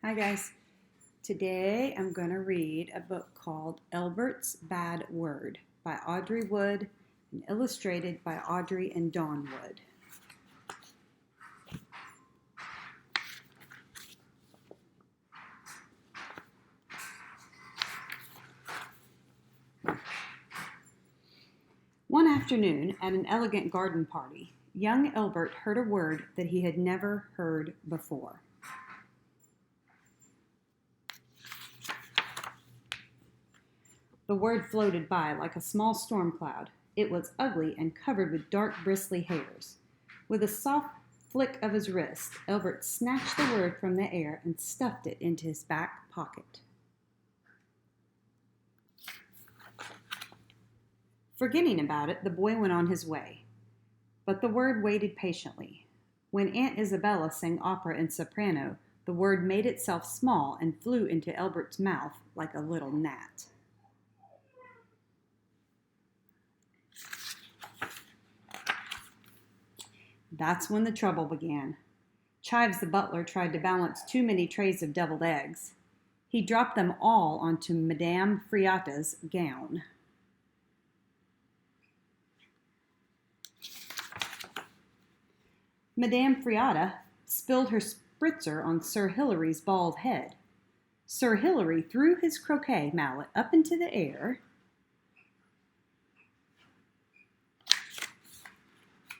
Hi guys. Today I'm going to read a book called Elberts' Bad Word by Audrey Wood and illustrated by Audrey and Dawn Wood. One afternoon at an elegant garden party, young Elbert heard a word that he had never heard before. The word floated by like a small storm cloud. It was ugly and covered with dark, bristly hairs. With a soft flick of his wrist, Elbert snatched the word from the air and stuffed it into his back pocket. Forgetting about it, the boy went on his way. But the word waited patiently. When Aunt Isabella sang opera in soprano, the word made itself small and flew into Elbert's mouth like a little gnat. That's when the trouble began. Chives the butler tried to balance too many trays of deviled eggs. He dropped them all onto Madame Friata's gown. Madame Friata spilled her spritzer on Sir Hilary's bald head. Sir Hilary threw his croquet mallet up into the air.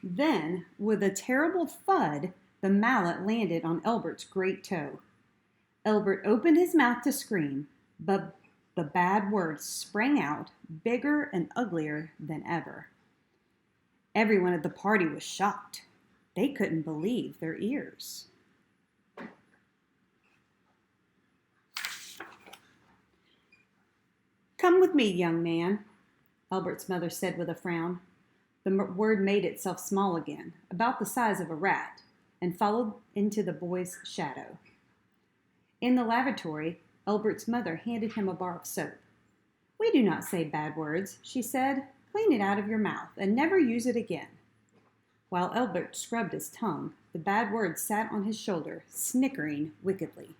Then, with a terrible thud, the mallet landed on Elbert's great toe. Elbert opened his mouth to scream, but the bad word sprang out, bigger and uglier than ever. Everyone at the party was shocked. They couldn't believe their ears. "Come with me, young man," Elbert's mother said with a frown. The word made itself small again, about the size of a rat, and followed into the boy's shadow. In the lavatory, Elbert's mother handed him a bar of soap. "We do not say bad words," she said. "Clean it out of your mouth and never use it again." While Elbert scrubbed his tongue, the bad word sat on his shoulder, snickering wickedly.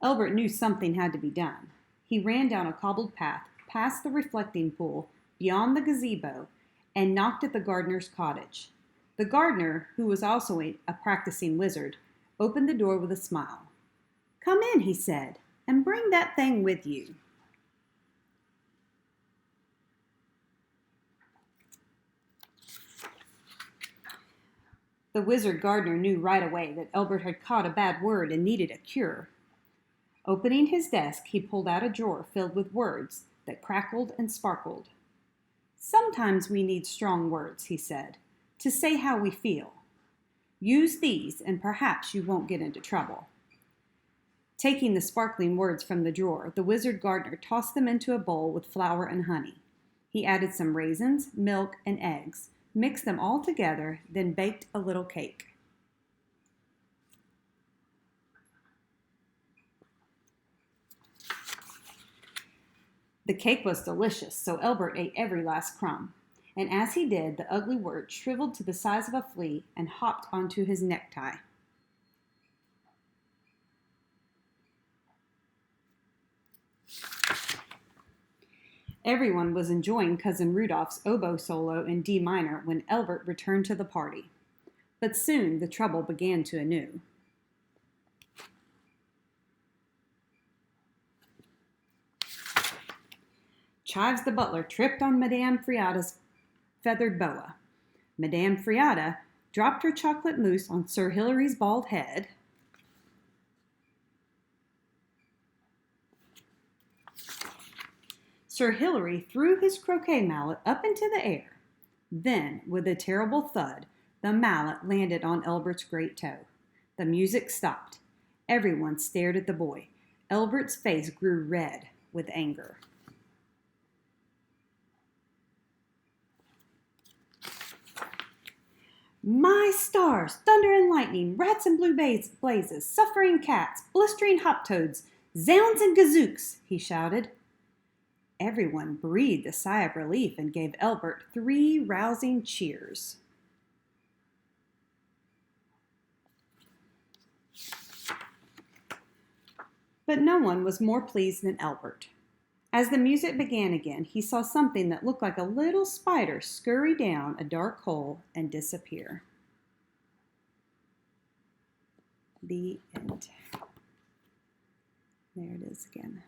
Elbert knew something had to be done. He ran down a cobbled path, past the reflecting pool, beyond the gazebo, and knocked at the gardener's cottage. The gardener, who was also a practicing wizard, opened the door with a smile. "Come in," he said, "and bring that thing with you." The wizard gardener knew right away that Elbert had caught a bad word and needed a cure. Opening his desk, he pulled out a drawer filled with words that crackled and sparkled. "Sometimes we need strong words," he said, "to say how we feel. Use these and perhaps you won't get into trouble." Taking the sparkling words from the drawer, the wizard gardener tossed them into a bowl with flour and honey. He added some raisins, milk, and eggs, mixed them all together, then baked a little cake. The cake was delicious, so Elbert ate every last crumb. And as he did, the ugly word shriveled to the size of a flea and hopped onto his necktie. Everyone was enjoying Cousin Rudolph's oboe solo in D minor when Elbert returned to the party. But soon the trouble began to anew. Chives the butler tripped on Madame Friata's feathered boa. Madame Friata dropped her chocolate mousse on Sir Hilary's bald head. Sir Hilary threw his croquet mallet up into the air. Then, with a terrible thud, the mallet landed on Elbert's great toe. The music stopped. Everyone stared at the boy. Elbert's face grew red with anger. "My stars, thunder and lightning, rats and blue blazes, suffering cats, blistering hop toads, zounds and gazooks," he shouted. Everyone breathed a sigh of relief and gave Elbert 3 rousing cheers. But no one was more pleased than Elbert. As the music began again, he saw something that looked like a little spider scurry down a dark hole and disappear. The end. There it is again.